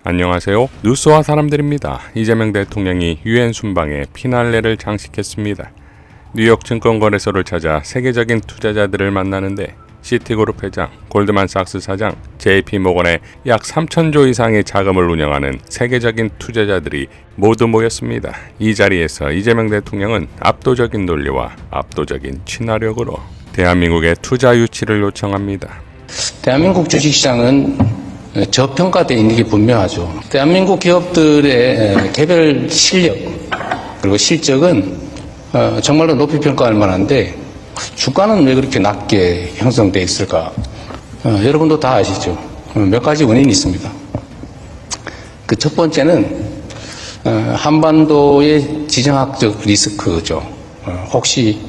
안녕하세요. 뉴스와 사람들입니다. 이재명 대통령이 유엔 순방에 피날레를 장식했습니다. 뉴욕 증권거래소를 찾아 세계적인 투자자들을 만나는데 시티그룹 회장, 골드만삭스 사장, JP모건의 약 3천조 이상의 자금을 운영하는 세계적인 투자자들이 모두 모였습니다. 이 자리에서 이재명 대통령은 압도적인 논리와 압도적인 친화력으로 대한민국의 투자 유치를 요청합니다. 대한민국 주식시장은 저평가되어 있는 게 분명하죠. 대한민국 기업들의 개별 실력 그리고 실적은 정말로 높이 평가할 만한데 주가는 왜 그렇게 낮게 형성되어 있을까? 여러분도 다 아시죠. 몇 가지 원인이 있습니다. 그 첫 번째는 한반도의 지정학적 리스크죠. 혹시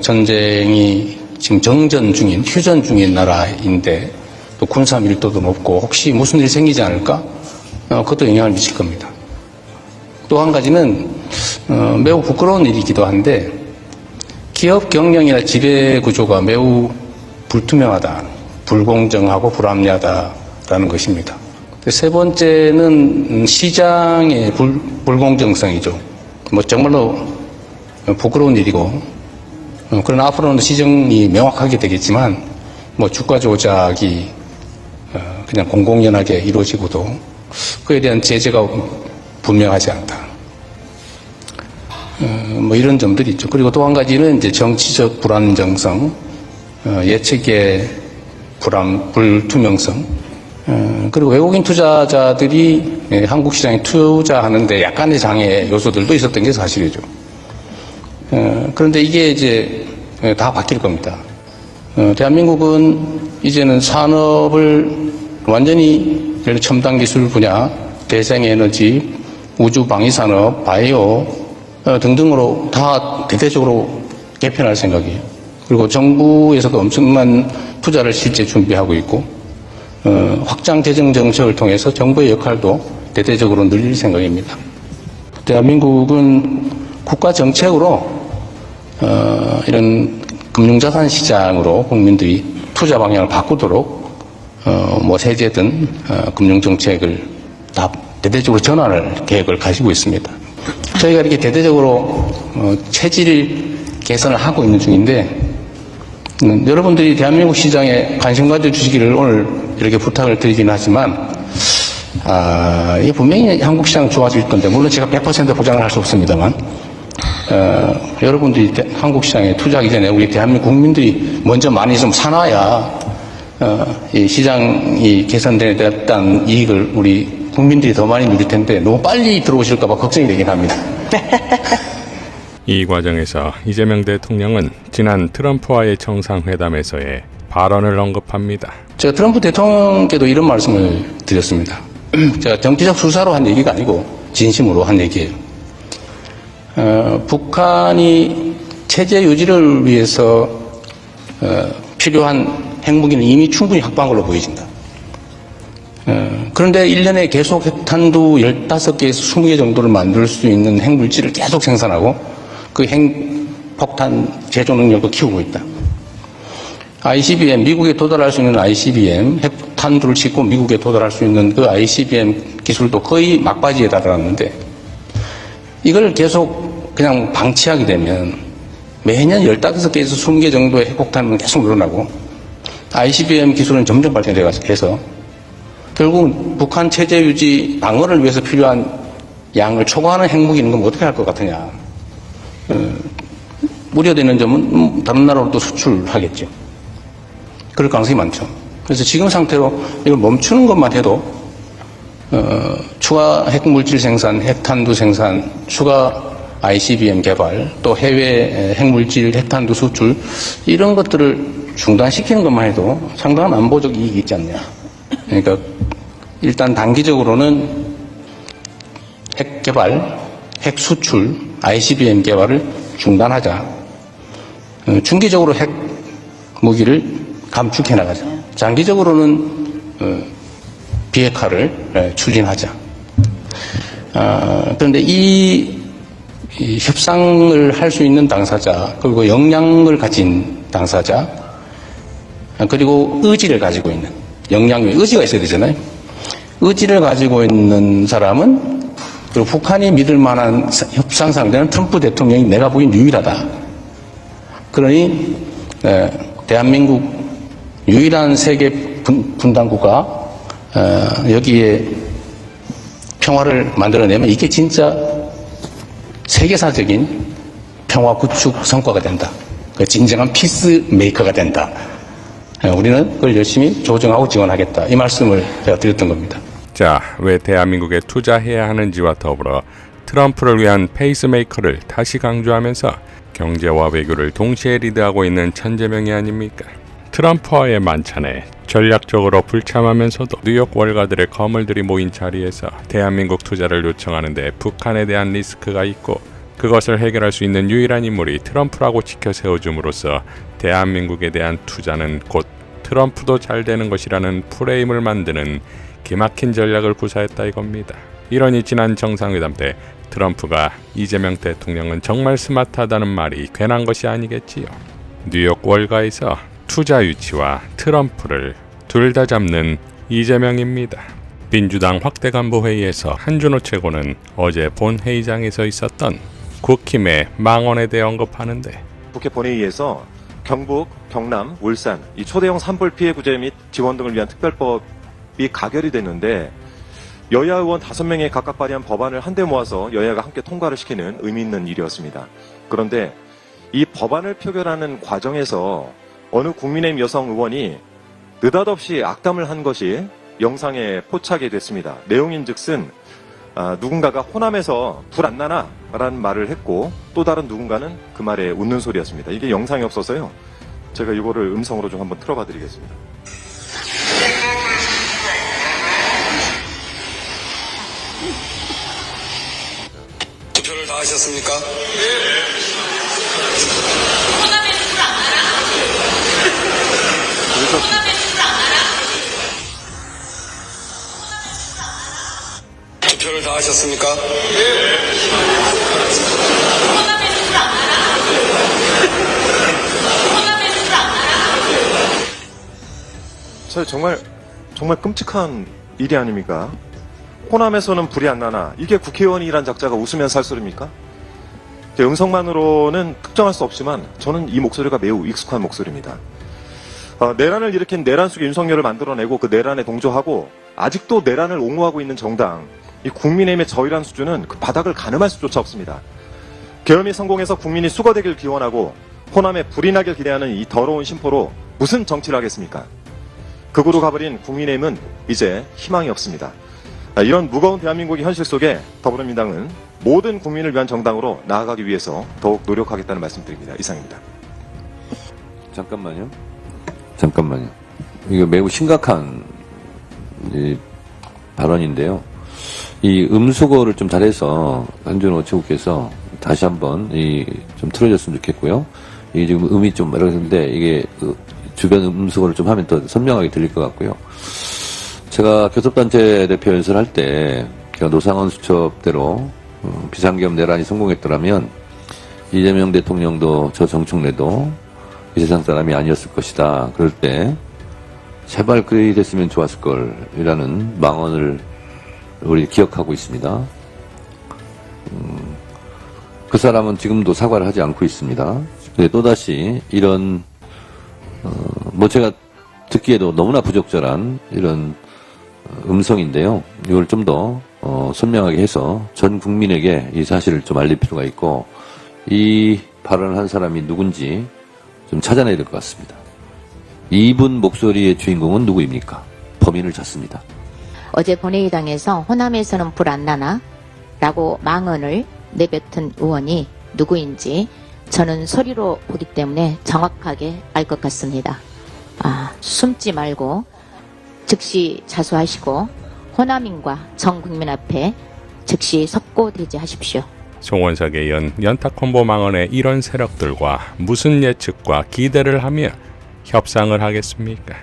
전쟁이 지금 정전 중인, 휴전 중인 나라인데 또 군사 밀도도 높고 혹시 무슨 일이 생기지 않을까? 그것도 영향을 미칠 겁니다. 또 한 가지는 매우 부끄러운 일이기도 한데 기업 경영이나 지배 구조가 매우 불투명하다, 불공정하고 불합리하다라는 것입니다. 세 번째는 시장의 불공정성이죠. 정말로 부끄러운 일이고 그러나 앞으로는 시정이 명확하게 되겠지만 주가 조작이 그냥 공공연하게 이루어지고도 그에 대한 제재가 분명하지 않다. 이런 점들이 있죠. 그리고 또 한 가지는 이제 정치적 불안정성, 예측의 불투명성, 그리고 외국인 투자자들이 한국 시장에 투자하는데 약간의 장애 요소들도 있었던 게 사실이죠. 그런데 이게 이제 다 바뀔 겁니다. 대한민국은 이제는 산업을 완전히 첨단 기술 분야, 대생에너지, 우주 방위산업, 바이오 등등으로 다 대대적으로 개편할 생각이에요. 그리고 정부에서도 엄청난 투자를 실제 준비하고 있고 확장 재정 정책을 통해서 정부의 역할도 대대적으로 늘릴 생각입니다. 대한민국은 국가 정책으로 이런 금융자산 시장으로 국민들이 투자 방향을 바꾸도록 세제든 금융정책을 다 대대적으로 전환할 계획을 가지고 있습니다. 저희가 이렇게 대대적으로 체질 개선을 하고 있는 중인데 여러분들이 대한민국 시장에 관심 가져주시기를 오늘 이렇게 부탁을 드리긴 하지만 이게 분명히 한국 시장 좋아질 건데 물론 제가 100% 보장을 할 수 없습니다만 여러분들이 한국 시장에 투자하기 전에 우리 대한민국 국민들이 먼저 많이 좀 사놔야 이 시장이 개선되는 이익을 우리 국민들이 더 많이 누릴 텐데 너무 빨리 들어오실까 봐 걱정이 되긴 합니다. 이 과정에서 이재명 대통령은 지난 트럼프와의 정상회담에서의 발언을 언급합니다. 제가 트럼프 대통령께도 이런 말씀을 드렸습니다. 제가 정치적 수사로 한 얘기가 아니고 진심으로 한 얘기예요. 북한이 체제 유지를 위해서 필요한 핵무기는 이미 충분히 확보한 걸로 보여진다. 그런데 1년에 계속 핵탄두 15개에서 20개 정도를 만들 수 있는 핵물질을 계속 생산하고 그 핵폭탄 제조 능력도 키우고 있다. ICBM, 미국에 도달할 수 있는 ICBM, 핵탄두를 싣고 미국에 도달할 수 있는 그 ICBM 기술도 거의 막바지에 달았는데 이걸 계속 그냥 방치하게 되면 매년 15개에서 20개 정도의 핵폭탄은 계속 늘어나고 ICBM 기술은 점점 발전해서 결국 북한 체제 유지 방어를 위해서 필요한 양을 초과하는 핵무기는 그럼 어떻게 할 것 같으냐. 우려되는 점은 다른 나라로도 수출하겠죠. 그럴 가능성이 많죠. 그래서 지금 상태로 이걸 멈추는 것만 해도 추가 핵물질 생산, 핵탄두 생산, 추가 ICBM 개발, 또 해외 핵물질, 핵탄두 수출 이런 것들을 중단시키는 것만 해도 상당한 안보적 이익이 있지 않냐. 그러니까 일단 단기적으로는 핵 개발, 핵 수출, ICBM 개발을 중단하자. 중기적으로 핵 무기를 감축해 나가자. 장기적으로는 비핵화를 추진하자. 그런데 이 협상을 할 수 있는 당사자, 그리고 역량을 가진 당사자, 그리고 의지를 가지고 있는, 역량이 의지가 있어야 되잖아요. 의지를 가지고 있는 사람은 그리고 북한이 믿을 만한 협상 상대는 트럼프 대통령이 내가 보기엔 유일하다. 그러니 대한민국 유일한 세계 분단국가 여기에 평화를 만들어내면 이게 진짜 세계사적인 평화 구축 성과가 된다. 진정한 피스 메이커가 된다. 우리는 그걸 열심히 조정하고 지원하겠다. 이 말씀을 제가 드렸던 겁니다. 자, 왜 대한민국에 투자해야 하는지와 더불어 트럼프를 위한 페이스메이커를 다시 강조하면서 경제와 외교를 동시에 리드하고 있는 천재명이 아닙니까? 트럼프와의 만찬에 전략적으로 불참하면서도 뉴욕 월가들의 거물들이 모인 자리에서 대한민국 투자를 요청하는데 북한에 대한 리스크가 있고 그것을 해결할 수 있는 유일한 인물이 트럼프라고 지켜 세워줌으로써 대한민국에 대한 투자는 곧 트럼프도 잘 되는 것이라는 프레임을 만드는 기막힌 전략을 구사했다 이겁니다. 이러니 지난 정상회담 때 트럼프가 이재명 대통령은 정말 스마트하다는 말이 괜한 것이 아니겠지요. 뉴욕 월가에서 투자 유치와 트럼프를 둘 다 잡는 이재명입니다. 민주당 확대 간부 회의에서 한준호 최고는 어제 본회의장에서 있었던 국힘의 망언에 대해 언급하는데 국회 본회의에서 경북, 경남, 울산 이 초대형 산불 피해 구제 및 지원 등을 위한 특별법이 가결이 됐는데 여야 의원 5명이 각각 발의한 법안을 한데 모아서 여야가 함께 통과를 시키는 의미 있는 일이었습니다. 그런데 이 법안을 표결하는 과정에서 어느 국민의힘 여성 의원이 느닷없이 악담을 한 것이 영상에 포착이 됐습니다. 내용인즉슨 누군가가 호남에서 불 안 나나? 라는 말을 했고 또 다른 누군가는 그 말에 웃는 소리였습니다. 이게 영상이 없어서요. 제가 이거를 음성으로 좀 한번 틀어봐 드리겠습니다. 투표를 다 하셨습니까? 투표를 다 하셨습니까? 정말 끔찍한 일이 아닙니까? 호남에서는 불이 안 나나 이게 국회의원이란 작자가 웃으면서 할 소리입니까? 음성만으로는 특정할 수 없지만 저는 이 목소리가 매우 익숙한 목소리입니다. 내란을 일으킨 내란숙 윤석열을 만들어내고 그 내란에 동조하고 아직도 내란을 옹호하고 있는 정당 이 국민의힘의 저희란 수준은 그 바닥을 가늠할 수조차 없습니다. 계엄이 성공해서 국민이 수거되길 기원하고 호남에 불이 나길 기대하는 이 더러운 심포로 무슨 정치를 하겠습니까? 극으로 가버린 국민의힘은 이제 희망이 없습니다. 이런 무거운 대한민국의 현실 속에 더불어민주당은 모든 국민을 위한 정당으로 나아가기 위해서 더욱 노력하겠다는 말씀드립니다. 이상입니다. 잠깐만요. 이거 매우 심각한 발언인데요. 이 음수거를 좀 잘해서 한준호 최고께서 다시 한번 좀 틀어줬으면 좋겠고요. 이게 지금 음이 좀 어려운데 이게 주변 음수거를 좀 하면 더 선명하게 들릴 것 같고요. 제가 교섭단체 대표 연설할 때 노상원 수첩대로 비상계엄 내란이 성공했더라면 이재명 대통령도 저 정청래도 이 세상 사람이 아니었을 것이다. 그럴 때 제발 그리 됐으면 좋았을 걸 이라는 망언을 우리 기억하고 있습니다. 그 사람은 지금도 사과를 하지 않고 있습니다. 근데 또다시 이런 제가 듣기에도 너무나 부적절한 이런 음성인데요. 이걸 좀 더 선명하게 해서 전 국민에게 이 사실을 좀 알릴 필요가 있고 이 발언을 한 사람이 누군지 좀 찾아내야 될 것 같습니다. 이분 목소리의 주인공은 누구입니까? 범인을 찾습니다. 어제 본회의장에서 호남에서는 불 안 나나? 라고 망언을 내뱉은 의원이 누구인지 저는 소리로 보기 때문에 정확하게 알 것 같습니다. 숨지 말고 즉시 자수하시고 호남인과 전 국민 앞에 즉시 석고대죄하십시오. 송원석에 이은 연타콤보 망언의 이런 세력들과 무슨 예측과 기대를 하며 협상을 하겠습니까?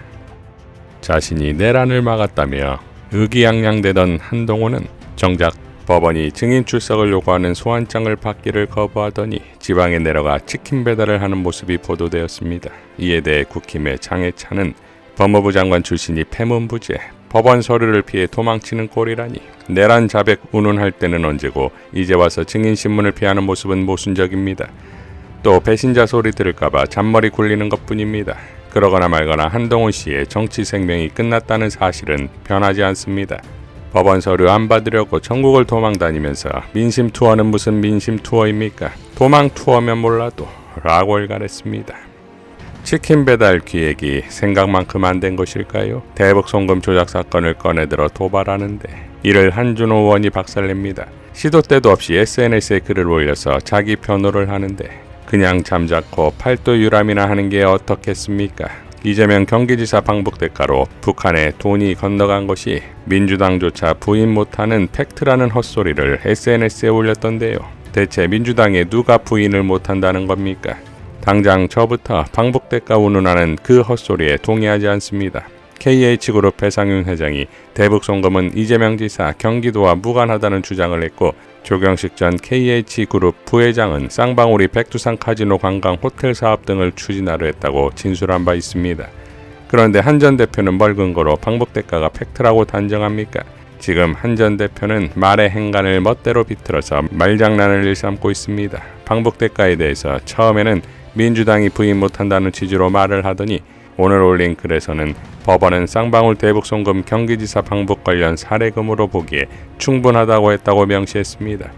자신이 내란을 막았다며 의기양양대던 한동훈은 정작 법원이 증인 출석을 요구하는 소환장을 받기를 거부하더니 지방에 내려가 치킨 배달을 하는 모습이 보도되었습니다. 이에 대해 국힘의 장해찬은 법무부 장관 출신이 패문부재, 법원 서류를 피해 도망치는 꼴이라니. 내란 자백 운운할 때는 언제고 이제 와서 증인신문을 피하는 모습은 모순적입니다. 또 배신자 소리 들을까봐 잔머리 굴리는 것뿐입니다. 그러거나 말거나 한동훈 씨의 정치 생명이 끝났다는 사실은 변하지 않습니다. 법원 서류 안 받으려고 전국을 도망다니면서 민심 투어는 무슨 민심 투어입니까? 도망 투어면 몰라도 라고 일갈했습니다. 치킨 배달 기획이 생각만큼 안 된 것일까요? 대북 송금 조작 사건을 꺼내들어 도발하는데 이를 한준호 의원이 박살냅니다. 시도 때도 없이 SNS에 글을 올려서 자기 변호를 하는데 그냥 잠자코 팔도 유람이나 하는 게 어떻겠습니까? 이재명 경기지사 방북 대가로 북한에 돈이 건너간 것이 민주당조차 부인 못하는 팩트라는 헛소리를 SNS에 올렸던데요. 대체 민주당에 누가 부인을 못한다는 겁니까? 당장 저부터 방북 대가 운운하는 그 헛소리에 동의하지 않습니다. KH그룹 배상윤 회장이 대북 송금은 이재명 지사 경기도와 무관하다는 주장을 했고 조경식 전 KH그룹 부회장은 쌍방울이 백두산 카지노 관광 호텔 사업 등을 추진하려 했다고 진술한 바 있습니다. 그런데 한 전 대표는 뭘 근거로 방북 대가가 팩트라고 단정합니까? 지금 한 전 대표는 말의 행간을 멋대로 비틀어서 말장난을 일삼고 있습니다. 방북 대가에 대해서 처음에는 민주당이 부인 못한다는 취지로 말을 하더니 오늘 올린 글에서는 법원은 쌍방울 대북 송금 경기지사 방북 관련 사례금으로 보기에 충분하다고 했다고 명시했습니다.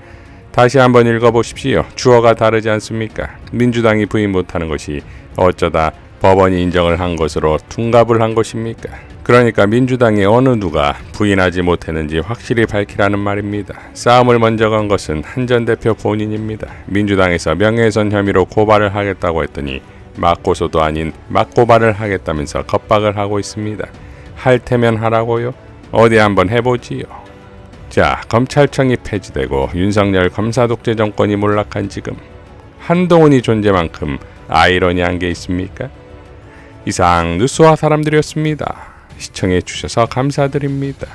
다시 한번 읽어보십시오. 주어가 다르지 않습니까? 민주당이 부인 못하는 것이 어쩌다 법원이 인정을 한 것으로 둔갑을 한 것입니까? 그러니까 민주당의 어느 누가 부인하지 못했는지 확실히 밝히라는 말입니다. 싸움을 먼저 건 것은 한 전 대표 본인입니다. 민주당에서 명예훼손 혐의로 고발을 하겠다고 했더니 맞고소도 아닌 맞고발을 하겠다면서 겁박을 하고 있습니다. 할 테면 하라고요? 어디 한번 해보지요. 자, 검찰청이 폐지되고 윤석열 검사 독재 정권이 몰락한 지금 한동훈이 존재만큼 아이러니한 게 있습니까? 이상 뉴스와 사람들이었습니다. 시청해 주셔서 감사드립니다.